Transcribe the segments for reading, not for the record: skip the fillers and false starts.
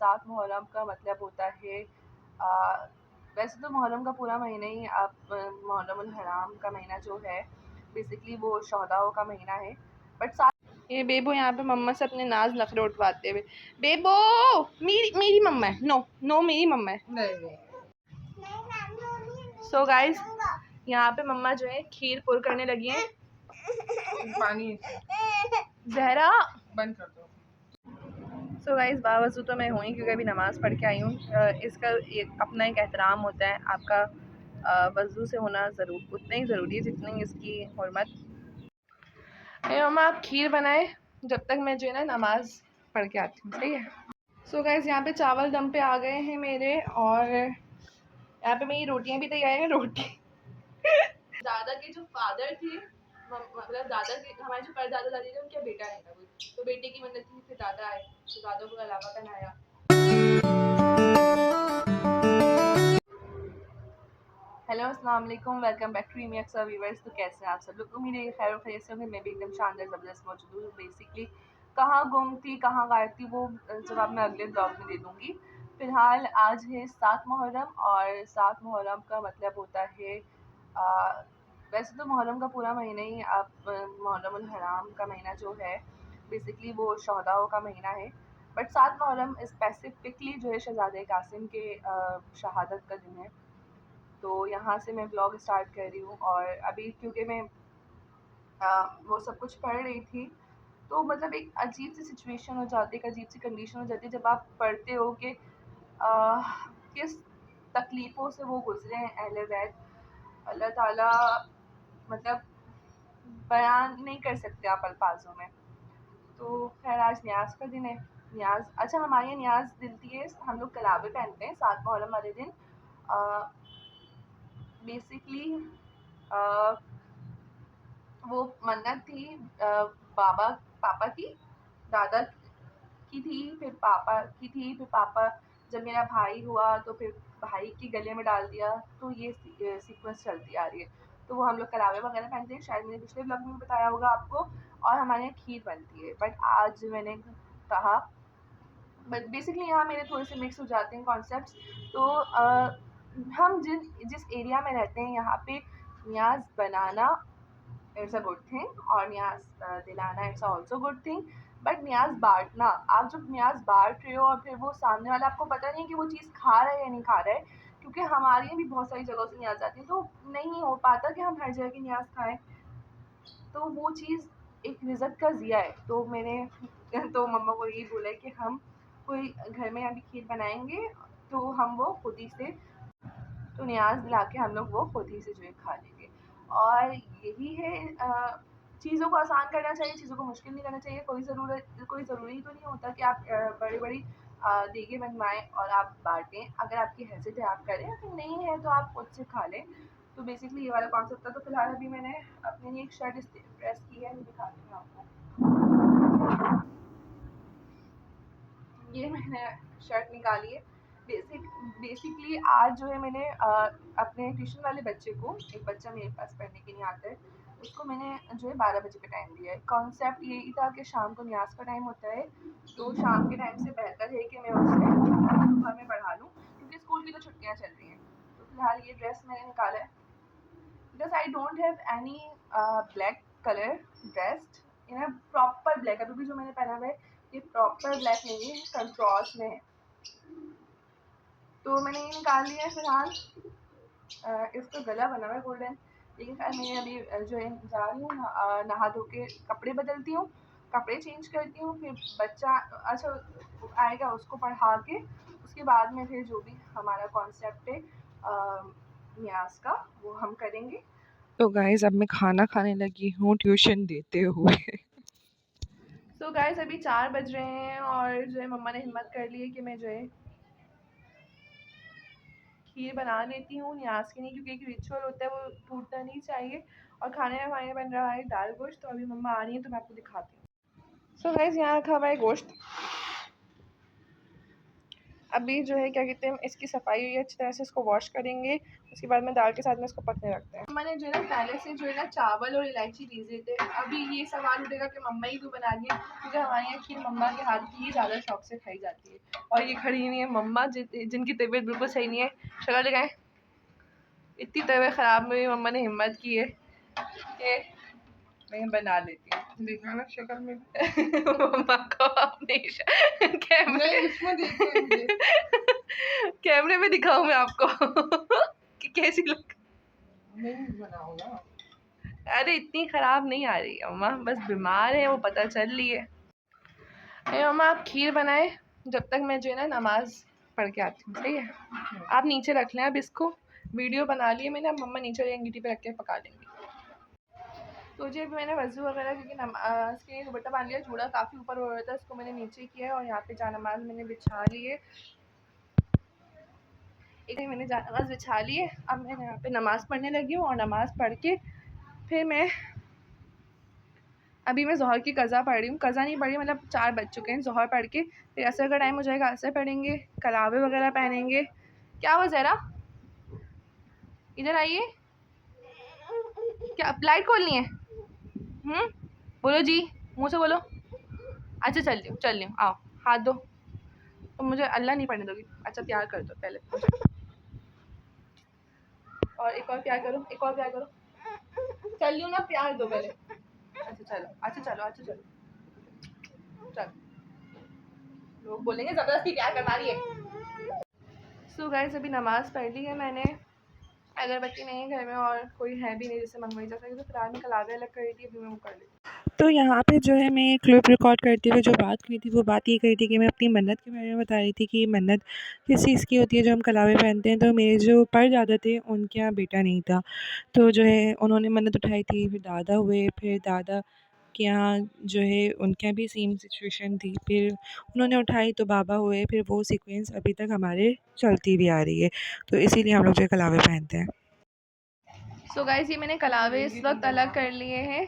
सात मुहर्रम का मतलब होता है वैसे तो मुहर्रम का पूरा महीना ही आप मुहर्रमुल हराम का महीना जो है बेसिकली वो शहदाओं का महीना है। बट साथ ये बेबो यहाँ पे मम्मा से अपने नाज नखरे उठवाते हुए, बेबो मेरी मेरी मम्मा है, नो नो मेरी मम्मा है। सो गाइज यहाँ पे मम्मा जो है खीर पुर करने लगी है। पानी जहरा बंद कर दो। सो गाइज बावजू तो मैं हुई क्योंकि अभी नमाज़ पढ़ के आई हूँ। इसका एक अपना एक एहतराम होता है, आपका वज़ू से होना उतना ही ज़रूरी है जितनी इसकी हुर्मत। मम्मा आप खीर बनाए जब तक मैं जो है ना नमाज़ पढ़ के आती हूँ, सही है। सो गाइज यहाँ पे चावल दम पे आ गए हैं मेरे, और यहाँ पे मेरी रोटियाँ भी तैयार हैं। रोटी दादा के जो फादर थे, मतलब दादा के हमारे जो परदादा दादी थे उनका बेटा नहीं था कोई, तो बेटे की मन्नत थी, फिर दादा आए तो दादा को अलावा पहनाया। हेलो अस्सलाम वालेकुम, वेलकम बैक टू ईमी अक्सर व्यूअर्स। तो कैसे हैं आप सब लोग? उम्मीद है खैर खैरियत से होंगे। मैं भी एकदम शानदार ज़बरदस्त मौजूद हूँ। बेसिकली कहाँ गुम थी कहाँ गायब थी वो जवाब मैं अगले ब्लॉग में दे दूँगी। फ़िलहाल आज है 7 मुहर्रम, और 7 मुहर्रम का मतलब होता है वैसे तो मुहर्रम का पूरा महीना ही आप मुहर्रमुल हराम का महीना जो है बेसिकली वो शहदाओं का महीना है। बट 7 मुहर्रम स्पेसिफिकली जो है शहज़ादे कासिम के शहादत का दिन है। तो यहाँ से मैं ब्लॉग स्टार्ट कर रही हूँ, और अभी क्योंकि मैं वो सब कुछ पढ़ रही थी, तो मतलब एक अजीब सी सिचुएशन हो जाती है, एक अजीब सी कंडीशन हो जाती है जब आप पढ़ते हो कि किस तकलीफ़ों से वो गुजरे हैं अहले बैत। अल्लाह ताला मतलब बयान नहीं कर सकते आप अल्फाजों में। तो खैर आज न्याज का दिन है। न्याज, अच्छा हमारे यहाँ न्याज दिलती है, हम लोग कलावे पहनते हैं 7 मुहर्रम वाले दिन। बेसिकली वो मन्नत थी बाबा पापा की, दादा की थी, फिर पापा की थी, फिर पापा जब मेरा भाई हुआ तो फिर भाई के गले में डाल दिया। तो ये सीक्वेंस चलती आ रही है। तो वो हम लोग कलावे वगैरह पहनते हैं, शायद मैंने पिछले ब्लॉग में बताया होगा आपको। और हमारे यहाँ खीर बनती है, बट आज मैंने कहा बट बेसिकली यहाँ मेरे थोड़े से मिक्स हो जाते हैं कॉन्सेप्ट्स। तो हम जिस एरिया में रहते हैं यहाँ पे न्याज बनाना इट्स अ गुड थिंग, और न्याज दिलाना it's also good thing. But न्याज बांटना, आप जब न्याज बांट रहे हो और फिर वो सामने वाला आपको पता नहीं कि वो चीज़ खा रहा है या नहीं खा रहा है, क्योंकि हमारे यहाँ भी बहुत सारी जगहों से न्याज आती है, तो नहीं हो पाता कि हम हर जगह की न्याज खाएं। तो वो चीज़ एक रिज़्क़ का ज़िया है। तो मैंने तो मम्मा को यही बोला है कि हम कोई घर में अभी खीर बनाएंगे तो हम वो खुद ही से, तो न्याज दिला के हम लोग वो खुद ही से जो है खा लेंगे। और यही है, चीज़ों को आसान करना चाहिए, चीज़ों को मुश्किल नहीं करना चाहिए। कोई ज़रूरी तो नहीं होता कि आप बड़ी-बड़ी देगें बनवाएँ और आप बाँटें। अगर आपकी हैसियत है आप करें, अगर नहीं है तो आप खुद से खा लें। तो बेसिकली ये वाला कॉन्सेप्ट था। तो फिलहाल अभी मैंने अपने लिए एक शर्ट प्रेस की है, मैं दिखाती हूँ आपको। ये मैंने शर्ट निकाली है। बेसिकली आज जो है मैंने अपने ट्यूशन वाले बच्चे को, एक बच्चा मेरे पास पढ़ने के लिए आता है, उसको मैंने जो है 12 बजे का टाइम दिया है। कॉन्सेप्ट यही था कि शाम को न्याज का टाइम होता है, तो शाम के टाइम से बेहतर है कि मैं उसे सुबह में पढ़ा लूँ, क्योंकि स्कूल की तो छुट्टियाँ चल रही हैं। तो फिलहाल ये ड्रेस मैंने निकाला है because I don't have any black colour dress in a proper black. अभी भी जो मैंने पहना हुआ है ये प्रॉपर ब्लैक नहीं है, कंट्रास्ट में है। तो मैंने ये निकाल लिया है फिलहाल। इसका गला बना हुआ है गोल्डन, लेकिन खैर मैं अभी जो है जा रही हूँ नहा धो के कपड़े बदलती हूँ, कपड़े चेंज करती हूँ, फिर बच्चा अच्छा आएगा उसको पढ़ा के उसके बाद में फिर जो भी हमारा कॉन्सेप्ट है न्याज का वो हम करेंगे। तो गाइस अब मैं खाना खाने लगी हूँ ट्यूशन देते हुए। सो गाइस अभी 4 बज रहे हैं, और जो है मम्मा ने हिम्मत कर ली है कि मैं जो है खीर बना लेती हूँ न्याज के लिए, क्योंकि एक रिचुअल होता है वो टूटना नहीं चाहिए। और खाने में हमारे बन रहा है दाल गोश्त। तो अभी मम्मा आ रही है तो मैं आपको दिखाती हूँ। सो गाइस यहाँ रखा हुआ है गोश्त। अभी जो है क्या कहते हैं इसकी सफाई हुई है, अच्छी तरह से इसको वॉश करेंगे, उसके बाद में दाल के साथ में इसको पकने रखते हैं। मम्मा ने जो है ना पहले से जो है ना चावल और इलायची भेजे थे। अभी ये सवाल उठेगा कि मम्मा ही क्यों बना रही है, क्योंकि हमारे यहाँ खीर मम्मा के हाथ की ही ज़्यादा शौक से खाई जाती है। और ये खड़ी नहीं है मम्मा जिनकी तबीयत बिल्कुल सही नहीं है। शक्ल दिखाएं, इतनी तबीयत ख़राब में मम्मा ने हिम्मत की है कि मैं बना लेती हूँ। दिखाना शक्ल में मम्मा को अपने कैमरे में दिखाऊं मैं आपको कि कैसी लग। नहीं बनाऊंगा। अरे इतनी ख़राब नहीं आ रही है मम्मा, बस बीमार है वो पता चल रही है। अरे मम्मा आप खीर बनाए जब तक मैं जो है ना नमाज़ पढ़ के आती हूँ, सही है? आप नीचे रख लें। अब इसको वीडियो बना लिए मैंने, अब मम्मा नीचे अंगीठी पे रख के पका लेंगी। तो जी अभी मैंने वज़ू वगैरह क्योंकि नमाज के लिए दुपट्टा बांध लिया, जूड़ा काफ़ी ऊपर हो रहा था, इसको मैंने नीचे किया है और यहाँ पे जानमाज़ मैंने बिछा ली है। एक मैंने जानमाज़ बिछा ली है। अब मैं यहाँ पे नमाज़ पढ़ने लगी हूँ और नमाज़ पढ़ के फिर मैं अभी मैं ज़ोहर की कज़ा पढ़ रही हूँ। कज़ा नहीं पढ़ी, मतलब 4 बज चुके हैं। ज़ोहर पढ़ के फिर असर का टाइम हो जाएगा, असर पढ़ेंगे, कलावे वगैरह पहनेंगे। क्या हुआ ज़हरा, इधर आइए। क्या लाइट खोलनी है? बोलो जी, मुँह से बोलो। अच्छा चल रही हूँ, आओ हाथ दो। तो मुझे अल्लाह नहीं पढ़ने दोगी? अच्छा प्यार कर दो पहले मुझे। और एक और प्यार करो, एक और प्यार करो। चल रही हूँ ना, प्यार दो पहले। अच्छा चलो लोग बोलेंगे ज़बरदस्ती प्यार करवा रही है। सो गाइस अभी नमाज़ पढ़ ली है मैंने। अगरबत्ती नहीं है घर में और कोई है भी नहीं जिससे मंगवाई जा सके, तो फिलहाल मैं कलावे अलग कर रही थी, अभी मैं वो कर लेती। तो यहाँ पे जो है मैं क्लिप रिकॉर्ड करते हुए जो बात करी थी वो बात ये करी थी कि मैं अपनी मन्नत के बारे में बता रही थी कि मन्नत किस चीज़ की होती है जो हम कलावे पहनते हैं। तो मेरे जो परदादा थे उनके यहाँ बेटा नहीं था, तो जो है उन्होंने मन्नत उठाई थी। फिर दादा हुए, फिर दादा के यहाँ जो है उनके यहाँ भी सेम सिचुएशन थी, फिर उन्होंने उठाई तो बाबा हुए। फिर वो सीक्वेंस अभी तक हमारे चलती भी आ रही है, तो इसीलिए हम लोग जो है कलावे पहनते हैं। सो गाइस ये मैंने कलावे इस वक्त अलग कर लिए हैं।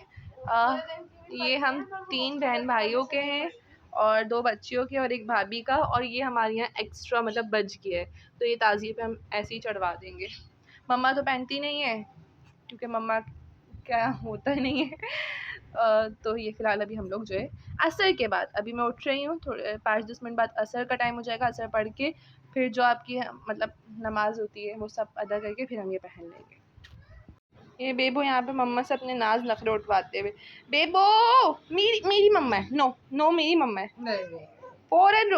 ये हम 3 बहन भाइयों के हैं और 2 बच्चियों के और 1 भाभी का, और ये हमारे यहाँ एक्स्ट्रा मतलब बच गया है, तो ये ताज़िए पे हम ऐसे ही चढ़वा देंगे। मम्मा तो पहनती नहीं है क्योंकि मम्मा क्या होता ही नहीं है। तो ये फ़िलहाल अभी हम लोग जो है असर के बाद, अभी मैं उठ रही हूँ, थोड़े 5-10 मिनट बाद असर का टाइम हो जाएगा। असर पढ़ के फिर जो आपकी मतलब नमाज़ होती है वो सब अदा करके फिर हम ये पहन लेंगे। ये बेबो यहाँ पे मम्मा से अपने नाज नखरे उठवाते हुए। बेबो मेरी मम्मा है। नो मेरी मम्मा है। नहीं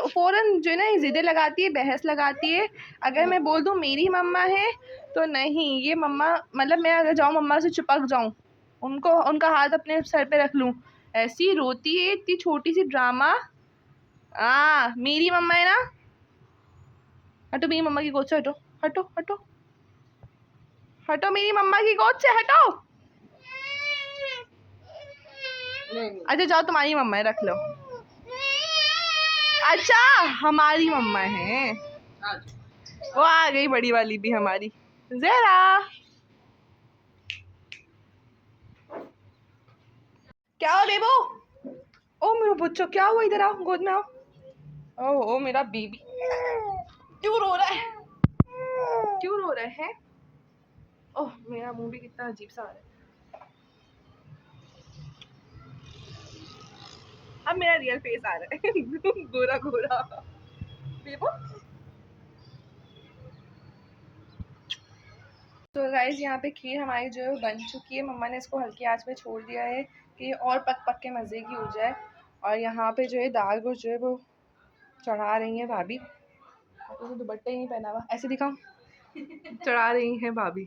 फ़ौरन जो है ना ये ज़िद्दें लगाती है, बहस लगाती है। अगर मैं बोल दूँ मेरी मम्मा है तो नहीं, ये मम्मा मतलब मैं अगर जाऊँ मम्मा से चिपक जाऊँ, उनका हाथ अपने सर पे रख लूँ, ऐसी रोती है, इतनी छोटी सी ड्रामा। मेरी मम्मा है ना। हटो मेरी मम्मा की गोद से, हटो हटो हटो हटो मेरी मम्मा की गोद से हटो। अच्छा जाओ, तुम्हारी मम्मा है, रख लो। अच्छा हमारी मम्मा है, वो आ गई बड़ी वाली भी हमारी। ज़रा क्या हुआ बेबो? ओ मेरा बच्चा, क्या हुआ? इधर आओ, गोद में आओ। ओ मेरा बेबी क्यों रो रहा है? क्यों रो रहे हैं? ओह मेरा मुंह भी कितना अजीब सा आ रहा है। अब मेरा रियल फेस आ रहा है गोरा गोरा बेबो। तो गाइस यहाँ पे खीर हमारी जो है बन चुकी है। मम्मा ने इसको हल्की आंच पे छोड़ दिया है कि और पक पक के मज़े की हो जाए। और यहाँ पे जो है दाल को जो है वो चढ़ा रही हैं भाभी। तो दुपट्टा ही नहीं पहना हुआ, ऐसे दिखाऊं, चढ़ा रही हैं भाभी।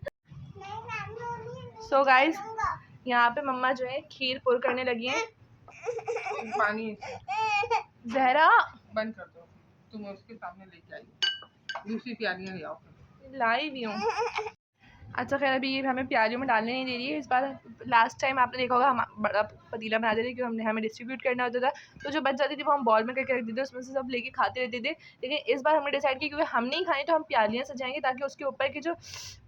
सो गाइस यहाँ पे मम्मा जो है खीर पुर करने लगी हैं। पानी ज़हरा बंद कर दो, तुम उसके सामने लेके आई, दूसरी प्यालियाँ ले आओ। लाई भी हूँ। अच्छा खैर अभी ये हमें प्यालियों में डालने नहीं दे रही है इस बार। लास्ट टाइम आपने देखा होगा हम बड़ा पतीला बनाते थे क्योंकि हमें डिस्ट्रीब्यूट करना होता था, तो जो बच जाती थी वो हम बॉल में करके रख देते, उसमें से सब लेके खाते रहते थे। लेकिन इस बार हमने डिसाइड किया क्योंकि हम नहीं खाएं तो हम प्यालियाँ सजाएंगे ताकि उसके ऊपर की जो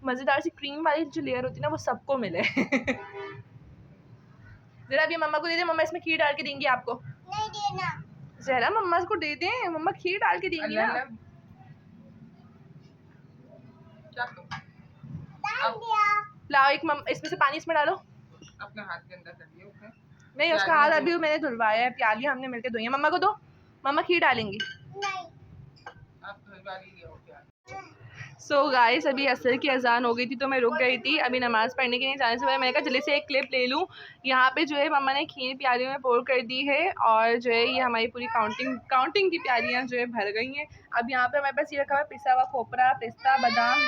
मज़ेदार सी क्रीम वाली जो लेयर होती है ना वो सबको मिले। ज़रा अभी मम्मा को दे दे, मम्मा इसमें खीर डाल के देंगी आपको। नहीं देना ज़रा, मम्मा को दे दें, मम्मा खीर डाल के देंगी ना। क्या लाओ एक इसमें से पानी इसमें डालो, अपने हाथ के अंदर कर दिया उसने। नहीं उसका हाथ अभी मैंने धुलवाया है, प्याली हमने मिलकर धोई है। मम्मा को दो, मम्मा खीर डालेंगी। सो गाइस अभी असर की अजान हो गई थी तो मैं रुक गई थी अभी नमाज़ पढ़ने के लिए जाने से पहले। मैंने कहा जल्दी से एक क्लिप ले लूँ। यहाँ पे जो है मम्मा ने खीर प्यालियों में पोर कर दी है और जो है ये हमारी पूरी काउंटिंग की प्यालियाँ जो है भर गई हैं। अब यहाँ पे हमारे पास ये रखा हुआ है पिसा हुआ खोपरा, पिस्ता, बादाम,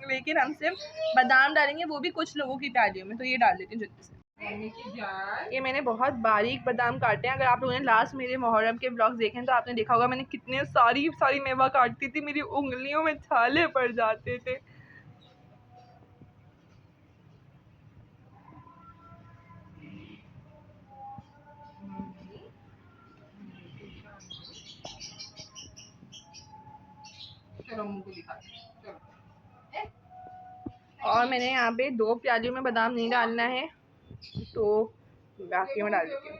लेकिन हम सिर्फ बादाम डालेंगे, वो भी कुछ लोगों की प्यालियों में। तो ये डाल देती हूँ जल्दी से। ये मैंने बहुत बारीक बादाम काटे हैं। अगर आप लोगों ने लास्ट मेरे मुहर्रम के ब्लॉग्स देखे हैं तो आपने देखा होगा मैंने कितने सारी मेवा काटती थी, मेरी उंगलियों में छाले पड़ जाते थे। और मैंने यहाँ पे 2 प्यालियों में बादाम नहीं डालना है तो बाकी में डाल देती हूँ।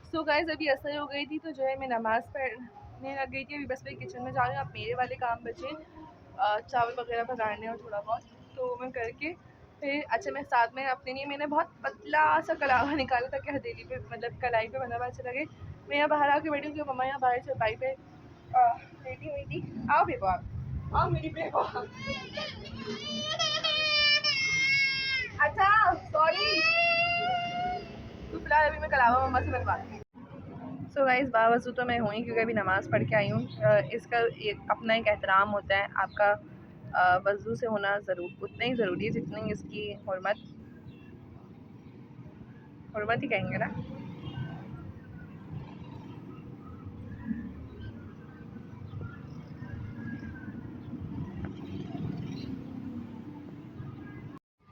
सो गाइस अभी असर हो गई थी तो जो है मैं नमाज़ पढ़ने लग गई थी। अभी बस मैं किचन में जा रही हूँ। अब मेरे वाले काम बचे चावल वगैरह पकाने और थोड़ा बहुत तो मैं करके फिर अच्छा मैं साथ में अपने लिए मैंने बहुत पतला सा कलावा निकाला था कि हथेली पे मतलब कलाई पे बना हुआ अच्छा लगे। मैं यहाँ बाहर आके बैठी हूँ क्योंकि मम्मा यहाँ बाहर चौपाई पे लेटी हुई थी। आओ बेबो आप, आओ मेरी बेबो। अच्छा सॉरी। तो फिलहाल अभी मैं कलावा मम्मा से बनवाती हूँ। सो गाइस बावजू तो मैं हुई क्योंकि अभी नमाज़ पढ़ के आई हूँ। इसका एक अपना एक एहतराम होता है। आपका वज़ू से होना उतना ही ज़रूरी है जितनी इसकी हुर्मत ही कहेंगे ना।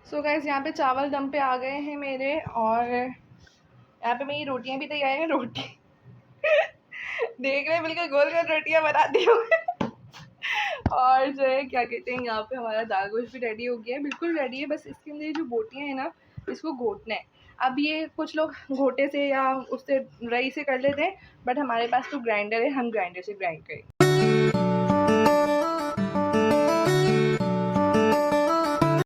सो गाइस यहाँ पे चावल दम पे आ गए हैं मेरे और यहाँ पे मेरी रोटियाँ भी तैयार हैं। रोटी देख रहे हैं बिल्कुल गोल गोल रोटियाँ बनाती हूँ। और जो है क्या कहते हैं यहाँ पे हमारा दाल गोश्त भी रेडी हो गया है, बिल्कुल रेडी है। बस इसके अंदर जो बोटियाँ हैं ना इसको घोटना है। अब ये कुछ लोग घोटे से या उससे रई से कर लेते हैं बट हमारे पास तो ग्राइंडर है, हम ग्राइंडर से ग्राइंड करें।